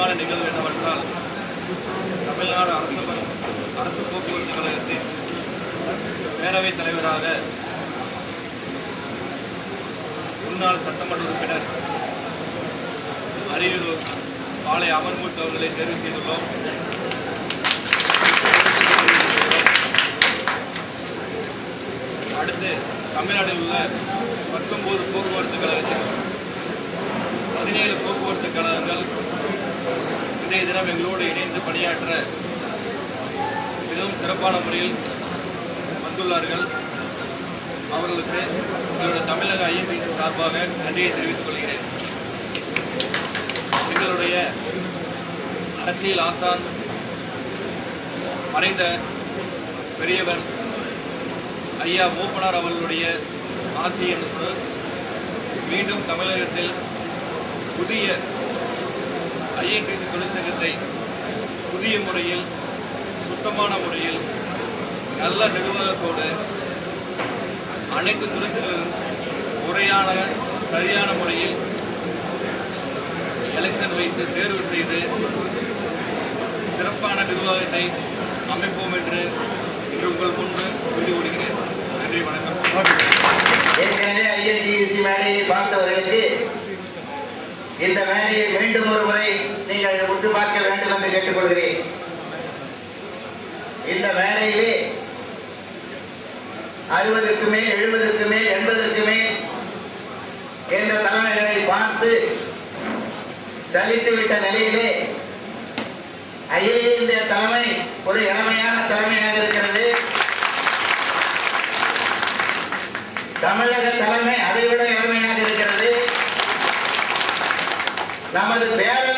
முக்கியமான நிகழ்வு என்னவென்றால் தமிழ்நாடு அரசு போக்குவரத்து கழகத்தின் பேரவைத் தலைவராக முன்னாள் சட்டமன்ற உறுப்பினர் அரியலூர் பாளை அமர்மூர்த்தி அவர்களை தேர்வு செய்துள்ளோம். அடுத்து தமிழ்நாட்டில் உள்ள 19 போக்குவரத்து கழகத்தில் 17 போக்குவரத்து கழகங்கள் இன்றைய தினம் எங்களோடு இணைந்து பணியாற்ற மிகவும் சிறப்பான முறையில் வந்துள்ளார்கள். அவர்களுக்கு எங்களுடைய தமிழக ஐஎன்டிசி சார்பாக நன்றியை தெரிவித்துக் கொள்கிறேன். எங்களுடைய அரசியல் ஆசான் மறைந்த பெரியவர் ஐயா மூப்பனார் அவர்களுடைய ஆசையினோடு மீண்டும் தமிழகத்தில் புதிய ஐஎன்டிசி தொழிற்சங்கத்தை புதிய முறையில் சுத்தமான முறையில் நல்ல நிர்வாகத்தோடு அனைத்து தொழிற்சங்கங்களும் முறையான சரியான முறையில் எலெக்ஷன் வைத்து தேர்வு செய்து சிறப்பான நிர்வாகத்தை அமைப்போம் என்று இன்று உங்கள் முன்பு கூறிவிடுகிறேன். நன்றி, வணக்கம். ஏற்கனவே ஐஎன்டிசி மேடையை பார்த்தவர்களுக்கு இந்த மேடையை மீண்டும் ஒரு முறை நீங்கள் உற்று பார்க்க வேண்டும் என்று கேட்டுக்கொள்கிறேன். இந்த மேடையிலே 60க்கு மேல் 70க்கு மேல் 80க்கு மேல் என்ற தலைமைகளை பார்த்து சலித்துவிட்ட நிலையிலே ஐஏஎஸ் தலைமை ஒரு இளமையான தலைமையாக இருக்கிறது. தமிழக தலைமை அதைவிட இளமையாக இருக்கிறது. நமது பேரவை